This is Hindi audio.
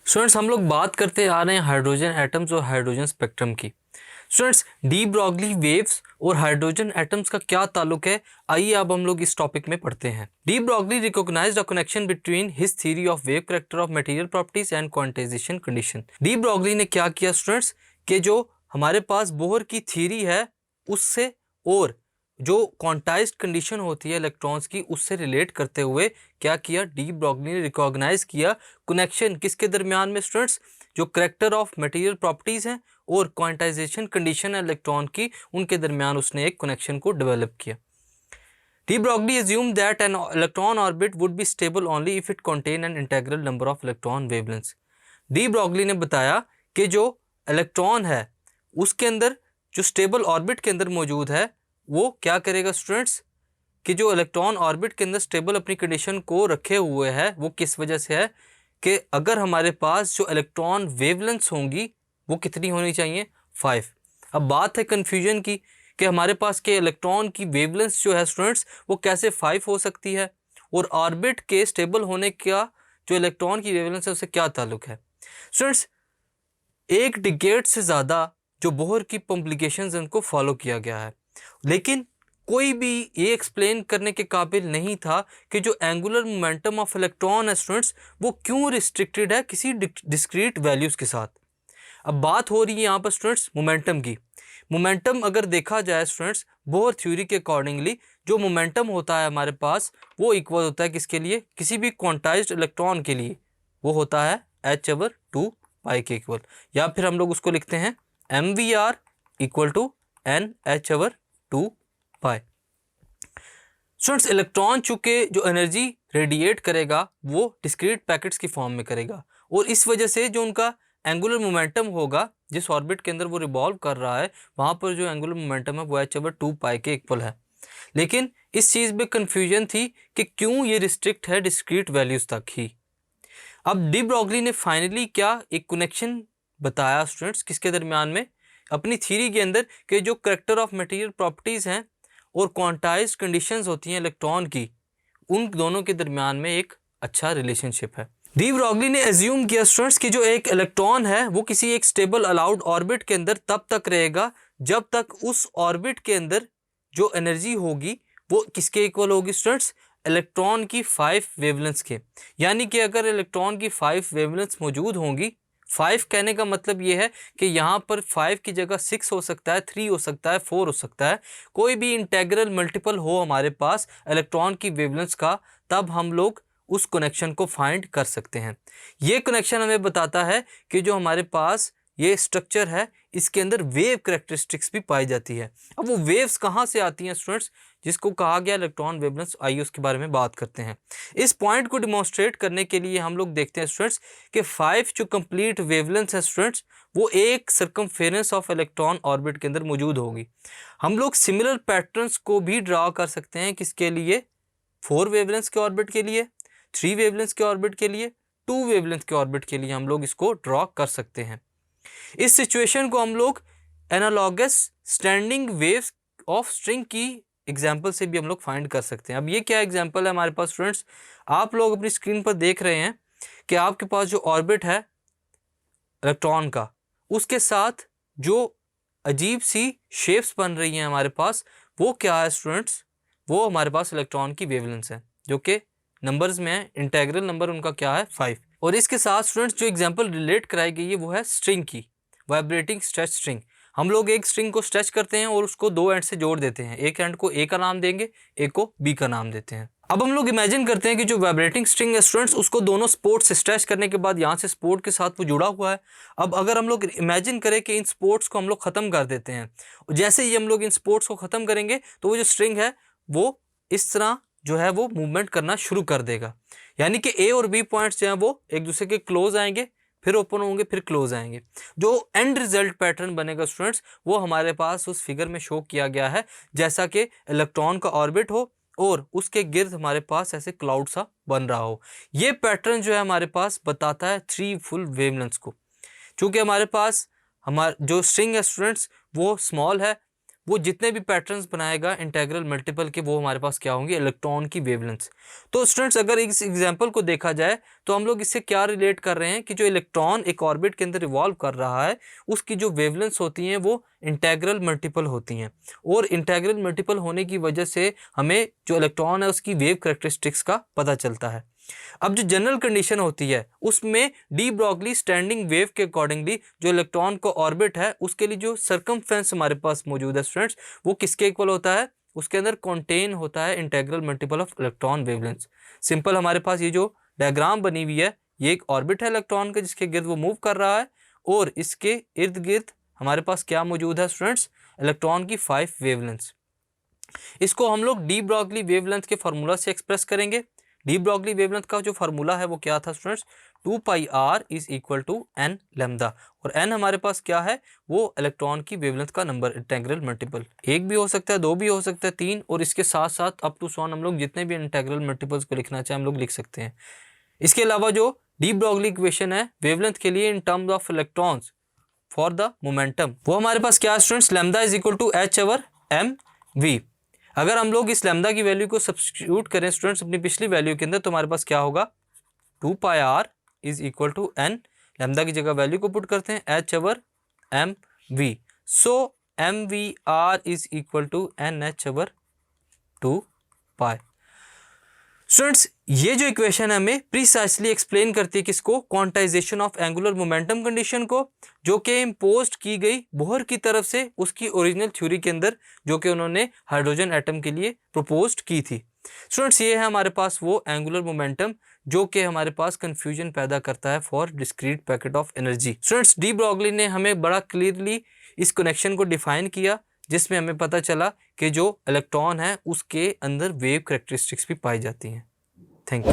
स्टूडेंट्स हम लोग बात करते आ रहे हैं हाइड्रोजन एटम्स और हाइड्रोजन स्पेक्ट्रम की। स्टूडेंट्स डी ब्रॉगली वेव्स और हाइड्रोजन एटम्स का क्या ताल्लुक है, आइए अब हम लोग इस टॉपिक में पढ़ते हैं। De Broglie recognized a connection between his theory of wave character of material properties and quantization condition. De Broglie ने क्या किया स्टूडेंट्स कि जो हमारे पास बोहर की थ्योरी है उससे और जो क्वांटाइज्ड कंडीशन होती है इलेक्ट्रॉन्स की उससे रिलेट करते हुए क्या किया, डी ब्रॉगली ने रिकॉग्नाइज किया कनेक्शन किसके दरमियान में स्टूडेंट्स, जो करेक्टर ऑफ मटेरियल प्रॉपर्टीज़ हैं और क्वांटाइजेशन कंडीशन है इलेक्ट्रॉन की, उनके दरमियान उसने एक कनेक्शन को डेवलप किया। De Broglie assumed that an electron orbit would be stable only if it contain an integral number of electron wavelengths। D Broglie ने बताया कि जो इलेक्ट्रॉन है उसके अंदर जो स्टेबल ऑर्बिट के अंदर मौजूद है वो क्या करेगा स्टूडेंट्स, कि जो इलेक्ट्रॉन ऑर्बिट के अंदर स्टेबल अपनी कंडीशन को रखे हुए है वो किस वजह से है कि अगर हमारे पास जो इलेक्ट्रॉन वेवलेंथ्स होंगी वो कितनी होनी चाहिए, 5। अब बात है कन्फ्यूजन की कि हमारे पास के इलेक्ट्रॉन की वेवलेंथ्स जो है स्टूडेंट्स वो कैसे 5 हो सकती है और ऑर्बिट के स्टेबल होने का जो इलेक्ट्रॉन की वेवलेंथ है उससे क्या ताल्लुक है। स्टूडेंट्स एक डिकेड से ज़्यादा जो बोहर की पब्लिकेशंस हैं उनको फॉलो किया गया है, लेकिन कोई भी ये एक्सप्लेन करने के काबिल नहीं था कि जो एंगुलर मोमेंटम ऑफ इलेक्ट्रॉन है स्टूडेंट्स वो क्यों रिस्ट्रिक्टेड है किसी डिस्क्रीट वैल्यूज़ के साथ। अब बात हो रही है यहाँ पर स्टूडेंट्स मोमेंटम की। मोमेंटम अगर देखा जाए स्टूडेंट्स बोहर थ्योरी के अकॉर्डिंगली जो मोमेंटम होता है हमारे पास वो इक्वल होता है किसके लिए, किसी भी क्वांटाइज्ड इलेक्ट्रॉन के लिए वो होता है h/2 पाई के इक्वल, या फिर हम लोग उसको लिखते हैं mvr equal to NH/2 pi. Students electron चूंकि जो एनर्जी रेडिएट करेगा वो डिस्क्रीट पैकेट्स की फॉर्म में करेगा और इस वजह से जो उनका एंगुलर मोमेंटम होगा जिस ऑर्बिट के अंदर वो रिवॉल्व कर रहा है वहाँ पर जो एंगुलर मोमेंटम है वो h/2 पाई के इक्वल है। लेकिन इस चीज़ में कन्फ्यूजन थी कि क्यों ये रिस्ट्रिक्ट है डिस्क्रीट वैल्यूज़ तक ही। अब डी ब्रॉगली ने फाइनली क्या एक कनेक्शन बताया स्टूडेंट्स किसके दरमियान में, अपनी थ्योरी के अंदर, कि जो करेक्टर ऑफ मटेरियल प्रॉपर्टीज़ हैं और क्वांटाइज्ड कंडीशंस होती हैं इलेक्ट्रॉन की, उन दोनों के दरमियान में एक अच्छा रिलेशनशिप है। डी ब्रॉगली ने एज्यूम किया स्टूडेंट्स कि जो एक इलेक्ट्रॉन है वो किसी एक स्टेबल अलाउड ऑर्बिट के अंदर तब तक रहेगा जब तक उस ऑर्बिट के अंदर जो एनर्जी होगी वो किसके इक्वल होगी स्टूडेंट्स, इलेक्ट्रॉन की 5 वेवलेंथ्स के। यानी कि अगर इलेक्ट्रॉन की 5 वेवलेंथ्स मौजूद होंगी, 5 कहने का मतलब ये है कि यहाँ पर 5 की जगह 6 हो सकता है, 3 हो सकता है, 4 हो सकता है, कोई भी इंटेग्रल मल्टीपल हो हमारे पास इलेक्ट्रॉन की वेवलेंथ्स का, तब हम लोग उस कनेक्शन को फाइंड कर सकते हैं। ये कनेक्शन हमें बताता है कि जो हमारे पास ये स्ट्रक्चर है इसके अंदर वेव करेक्टरिस्टिक्स भी पाई जाती है। अब वो वेव्स कहाँ से आती हैं स्टूडेंट्स, जिसको कहा गया इलेक्ट्रॉन वेवलेंथ्स, आइए उसके बारे में बात करते हैं। इस पॉइंट को डिमॉन्स्ट्रेट करने के लिए हम लोग देखते हैं स्टूडेंट्स कि 5 जो कंप्लीट वेवलेंथ्स है स्टूडेंट्स वो एक सर्कमफेरेंस ऑफ इलेक्ट्रॉन ऑर्बिट के अंदर मौजूद होगी। हम लोग सिमिलर पैटर्न्स को भी ड्रा कर सकते हैं किसके लिए, 4 वेवलेंथ्स के ऑर्बिट के लिए, 3 वेवलेंथ्स के ऑर्बिट के लिए, 2 वेवलेंथ के ऑर्बिट के लिए हम लोग इसको ड्रॉ कर सकते हैं। इस सिचुएशन को हम लोग analogous standing waves of string की एग्जाम्पल से भी हम लोग फाइंड कर सकते हैं। अब ये क्या एग्जाम्पल है हमारे पास स्टूडेंट्स, आप लोग अपनी स्क्रीन पर देख रहे हैं कि आपके पास जो ऑर्बिट है इलेक्ट्रॉन का उसके साथ जो अजीब सी शेप्स बन रही हैं हमारे पास, वो क्या है स्टूडेंट्स, वो हमारे पास इलेक्ट्रॉन की वेवलेंथ है जो कि नंबर्स में है, इंटेग्रल नंबर उनका क्या है 5। और इसके साथ स्टूडेंट्स जो एग्जांपल रिलेट कराई गई है वो है स्ट्रिंग की, वाइब्रेटिंग स्ट्रेच स्ट्रिंग। हम लोग एक स्ट्रिंग को स्ट्रेच करते हैं और उसको 2 एंड से जोड़ देते हैं, एक एंड को ए का नाम देंगे, एक को बी का नाम देते हैं। अब हम लोग इमेजिन करते हैं कि जो वाइब्रेटिंग स्ट्रिंग है स्टूडेंट्स उसको दोनों स्पोर्ट से स्ट्रेच करने के बाद यहाँ से स्पोर्ट के साथ वो जुड़ा हुआ है। अब अगर हम लोग इमेजिन करें कि इन स्पोर्ट्स को हम लोग ख़त्म कर देते हैं, जैसे ही हम लोग इन स्पोर्ट्स को ख़त्म करेंगे तो वो जो स्ट्रिंग है वो इस तरह जो है वो मूवमेंट करना शुरू कर देगा। यानी कि ए और बी पॉइंट्स जो हैं वो एक दूसरे के क्लोज आएंगे, फिर ओपन होंगे, फिर क्लोज आएंगे। जो एंड रिजल्ट पैटर्न बनेगा स्टूडेंट्स वो हमारे पास उस फिगर में शो किया गया है, जैसा कि इलेक्ट्रॉन का ऑर्बिट हो और उसके गिर्द हमारे पास ऐसे क्लाउड सा बन रहा हो। ये पैटर्न जो है हमारे पास बताता है 3 फुल वेवलेंथ्स को। चूँकि हमारे पास हमारा जो स्ट्रिंग है स्टूडेंट्स वो स्मॉल है, वो जितने भी पैटर्न्स बनाएगा इंटीग्रल मल्टीपल के, वो हमारे पास क्या होंगे, इलेक्ट्रॉन की वेवलेंथ। तो स्टूडेंट्स अगर इस एग्जांपल को देखा जाए तो हम लोग इससे क्या रिलेट कर रहे हैं कि जो इलेक्ट्रॉन एक ऑर्बिट के अंदर रिवॉल्व कर रहा है उसकी जो वेवलेंथ होती हैं वो इंटीग्रल मल्टीपल होती हैं, और इंटीग्रल मल्टीपल होने की वजह से हमें जो इलेक्ट्रॉन है उसकी वेव करैक्टरिस्टिक्स का पता चलता है। अब जो जनरल कंडीशन होती है उसमें डी ब्रॉगली स्टैंडिंग वेव के अकॉर्डिंगली जो इलेक्ट्रॉन का ऑर्बिट है उसके लिए जो सरकमफेरेंस हमारे पास मौजूद है स्टूडेंट्स, वो किसके इक्वल होता है, उसके अंदर कॉन्टेन होता है integral multiple of electron wavelength. Simple हमारे पास ये जो डायग्राम बनी हुई है ये एक ऑर्बिट है इलेक्ट्रॉन का जिसके गिर्द वो मूव कर रहा है, और इसके इर्द गिर्द हमारे पास क्या मौजूद है स्टूडेंट्स, इलेक्ट्रॉन की 5 वेवलेंथ। इसको हम लोग डी ब्रॉगली वेवलेंथ के फार्मूला से एक्सप्रेस करेंगे। डी ब्रॉगली वेवलेंथ का जो फार्मूला है वो क्या था students, 2πr is equal to n lambda, और n हमारे पास क्या है, वो इलेक्ट्रॉन की वेवलेंथ का नंबर, इंटीग्रल मल्टीपल, एक भी हो सकता है, दो भी हो सकता है, तीन, और इसके साथ साथ अप टू सॉन हम लोग जितने भी इंटीग्रल मल्टीपल्स को लिखना चाहें हम लोग लिख सकते हैं। इसके अलावा जो डी ब्रॉगली इक्वेशन है वेवलेंथ के लिए in terms of electrons for the momentum, वो हमारे पास क्या है students, lambda is equal to h over m v। अगर हम लोग इस लैम्डा की वैल्यू को सब्स्टिट्यूट करें स्टूडेंट्स अपनी पिछली वैल्यू के अंदर तो हमारे पास क्या होगा, 2πr is equal to n, lambda की जगह वैल्यू को पुट करते हैं h over m v, so m v r is equal to n h over 2π। Students ये जो इक्वेशन है हमें प्रीसाइसली एक्सप्लेन करती है किसको, quantization of angular momentum condition को, जो कि इम्पोज्ड की गई बोहर की तरफ से उसकी ओरिजिनल थ्योरी के अंदर, जो कि उन्होंने हाइड्रोजन एटम के लिए प्रपोज्ड की थी। स्टूडेंट्स ये है हमारे पास वो एंगुलर मोमेंटम जो कि हमारे पास कंफ्यूजन पैदा करता है for discrete packet of energy. Students D Broglie ने हमें बड़ा क्लियरली इस कनेक्शन को डिफाइन किया जिसमें हमें पता चला कि जो इलेक्ट्रॉन है उसके अंदर वेव करैक्टरिस्टिक्स भी पाई जाती हैं। Thank you.